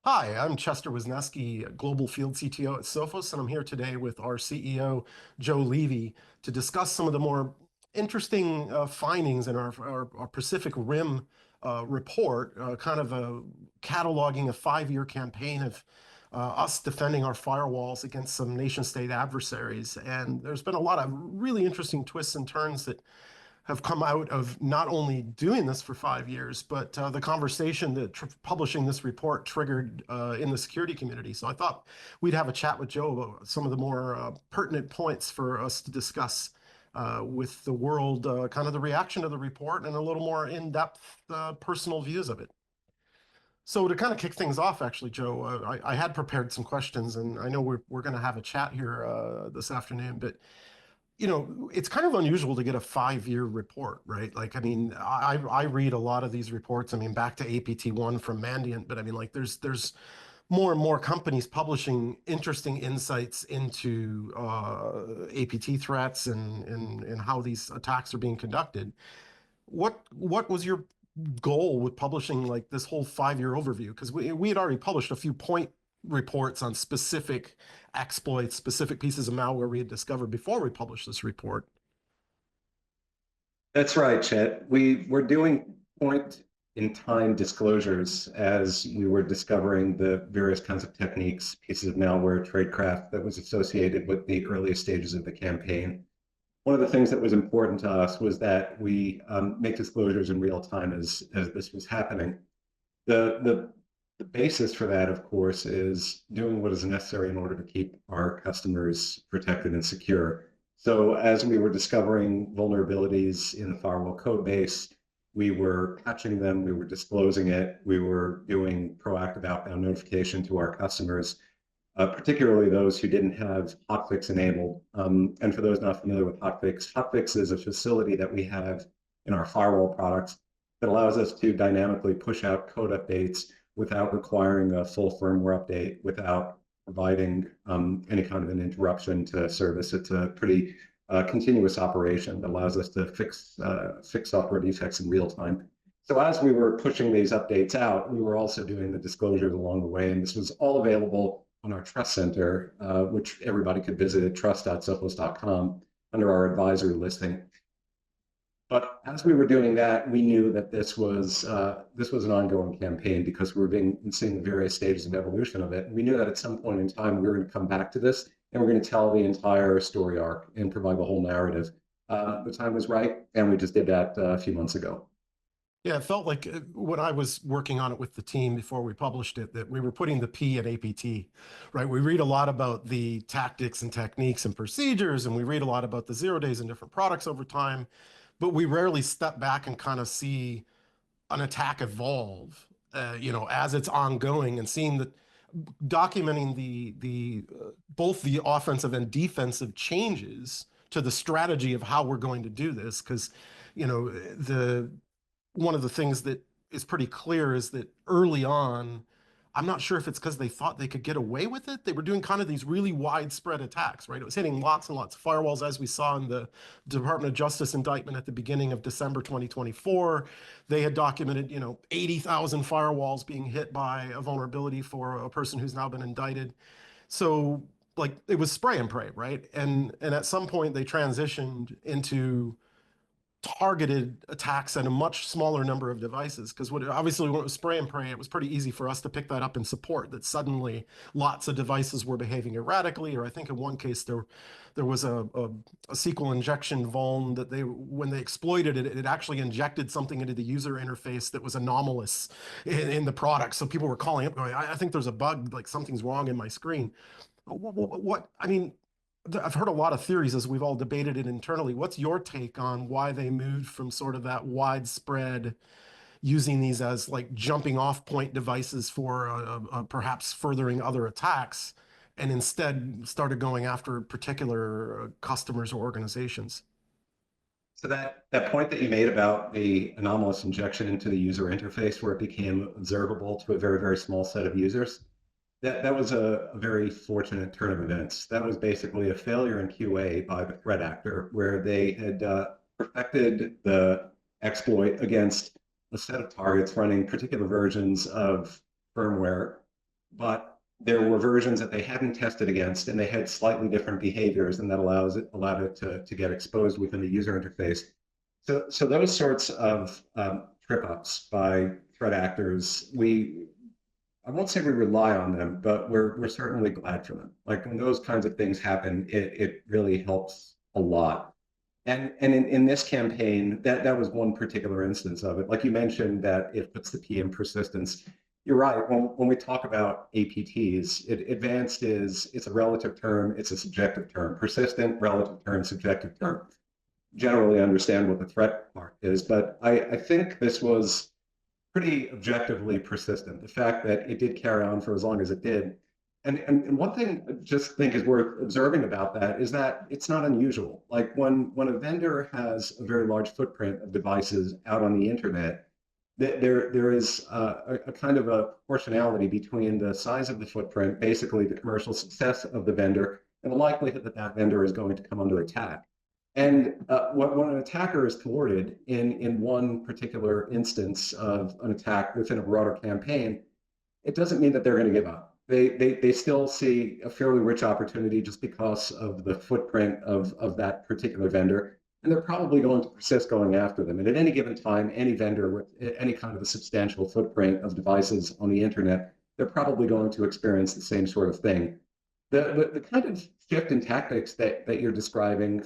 Hi, I'm Chester Wisniewski, Global Field CTO at Sophos, and I'm here today with our CEO, Joe Levy, to discuss some of the more interesting findings in our Pacific Rim report, kind of cataloging a 5-year campaign of us defending our firewalls against some nation-state adversaries. And there's been a lot of really interesting twists and turns that have come out of not only doing this for 5 years, but the conversation that publishing this report triggered in the security community. So I thought we'd have a chat with Joe about some of the more pertinent points for us to discuss with the world, kind of the reaction to the report and a little more in-depth personal views of it. So to kind of kick things off, actually, Joe, I had prepared some questions, and I know we're going to have a chat here this afternoon, but it's kind of unusual to get a 5-year report, right? Like, I mean, I read a lot of these reports. I mean, back to APT1 from Mandiant, but I mean, like, there's more and more companies publishing interesting insights into APT threats and how these attacks are being conducted. What was your goal with publishing like this whole 5-year overview? Because we had already published a few point reports on specific exploits, specific pieces of malware we had discovered before we published this report. That's right, Chet. We were doing point in time disclosures as we were discovering the various kinds of techniques, pieces of malware, tradecraft that was associated with the earliest stages of the campaign. One of the things that was important to us was that we make disclosures in real time as this was happening. The basis for that, of course, is doing what is necessary in order to keep our customers protected and secure. So as we were discovering vulnerabilities in the firewall code base, we were patching them, we were disclosing it, we were doing proactive outbound notification to our customers, particularly those who didn't have hotfix enabled. And for those not familiar with hotfix is a facility that we have in our firewall products that allows us to dynamically push out code updates without requiring a full firmware update, without providing any kind of an interruption to service. It's a pretty continuous operation that allows us to fix software defects in real time. So as we were pushing these updates out, we were also doing the disclosures along the way, and this was all available on our Trust Center, which everybody could visit at trust.sophos.com under our advisory listing. But as we were doing that, we knew that this was an ongoing campaign because we were seeing the various stages of evolution of it. And we knew that at some point in time we were going to come back to this and we're going to tell the entire story arc and provide the whole narrative. The time was right, and we just did that a few months ago. Yeah, it felt like when I was working on it with the team before we published it, that we were putting the P in APT, right? We read a lot about the tactics and techniques and procedures, and we read a lot about the 0 days in different products over time, but we rarely step back and kind of see an attack evolve, as it's ongoing, and seeing that documenting the both the offensive and defensive changes to the strategy of how we're going to do this. Because the one of the things that is pretty clear is that early on, I'm not sure if it's because they thought they could get away with it. They were doing kind of these really widespread attacks, right? It was hitting lots and lots of firewalls, as we saw in the Department of Justice indictment at the beginning of December 2024. They had documented, 80,000 firewalls being hit by a vulnerability for a person who's now been indicted. So, like, it was spray and pray, right? And at some point, they transitioned into targeted attacks at a much smaller number of devices, because obviously when it was spray and pray, it was pretty easy for us to pick that up and support that suddenly lots of devices were behaving erratically. Or I think in one case there was a SQL injection vuln that when they exploited it, it actually injected something into the user interface that was anomalous in the product. So people were calling up going, I think there's a bug, like something's wrong in my screen. What I mean, I've heard a lot of theories as we've all debated it internally. What's your take on why they moved from sort of that widespread using these as like jumping off point devices for perhaps furthering other attacks, and instead started going after particular customers or organizations? So that point that you made about the anomalous injection into the user interface where it became observable to a very, very small set of users, that was a very fortunate turn of events. That was basically a failure in QA by the threat actor, where they had perfected the exploit against a set of targets running particular versions of firmware but there were versions that they hadn't tested against, and they had slightly different behaviors, and that allowed it to get exposed within the user interface. So those sorts of trip ups by threat actors, I won't say we rely on them, but we're certainly glad for them. Like when those kinds of things happen, it really helps a lot. And in this campaign, that was one particular instance of it. Like you mentioned, that it puts the P in persistence. You're right. When we talk about APTs, advanced it's a relative term, it's a subjective term. Persistent, relative term, subjective term. Generally understand what the threat part is, but I think this was pretty objectively persistent. The fact that it did carry on for as long as it did. And one thing I just think is worth observing about that is that it's not unusual. Like when a vendor has a very large footprint of devices out on the internet, there is a kind of a proportionality between the size of the footprint, basically the commercial success of the vendor, and the likelihood that that vendor is going to come under attack. And when an attacker is thwarted in one particular instance of an attack within a broader campaign, it doesn't mean that they're going to give up. They still see a fairly rich opportunity just because of the footprint of that particular vendor. And they're probably going to persist going after them. And at any given time, any vendor with any kind of a substantial footprint of devices on the internet, they're probably going to experience the same sort of thing. The kind of shift in tactics that you're describing,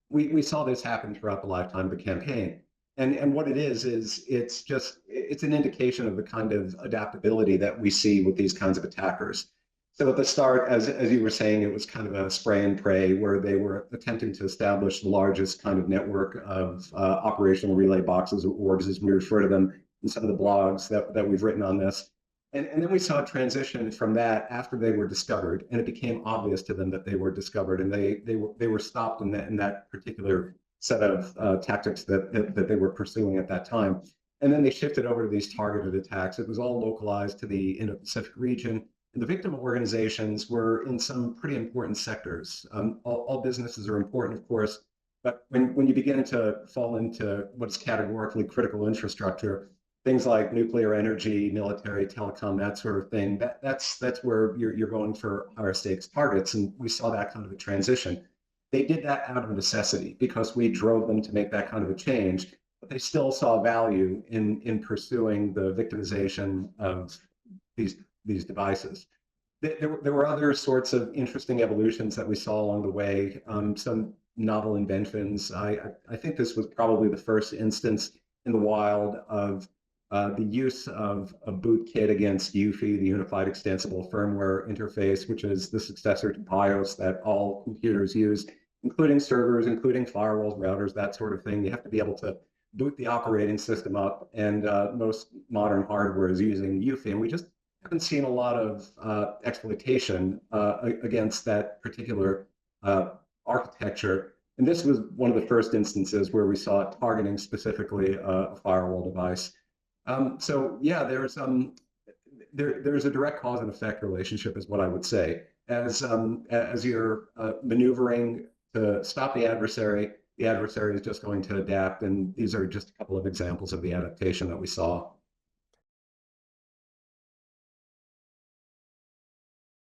we saw this happen throughout the lifetime of the campaign. And what it is it's an indication of the kind of adaptability that we see with these kinds of attackers. So at the start, as you were saying, it was kind of a spray and pray where they were attempting to establish the largest kind of network of operational relay boxes, or orgs as we refer to them in some of the blogs that we've written on this. And then we saw a transition from that after they were discovered, and it became obvious to them that they were discovered, and they were stopped in that particular set of tactics that they were pursuing at that time. And then they shifted over to these targeted attacks. It was all localized to the Indo-Pacific region. And the victim organizations were in some pretty important sectors. All businesses are important, of course, but when you begin to fall into what's categorically critical infrastructure, things like nuclear energy, military, telecom, that sort of thing, that's where you're going for higher stakes targets. And we saw that kind of a transition. They did that out of necessity because we drove them to make that kind of a change, but they still saw value in pursuing the victimization of these devices. There were other sorts of interesting evolutions that we saw along the way, some novel inventions. I think this was probably the first instance in the wild of the use of a bootkit against UEFI, the Unified Extensible Firmware Interface, which is the successor to BIOS that all computers use, including servers, including firewalls, routers, that sort of thing. You have to be able to boot the operating system up, and most modern hardware is using UEFI, and we just haven't seen a lot of exploitation against that particular architecture. And this was one of the first instances where we saw it targeting specifically a firewall device. So yeah, there's a direct cause and effect relationship, is what I would say. As you're maneuvering to stop the adversary is just going to adapt, and these are just a couple of examples of the adaptation that we saw.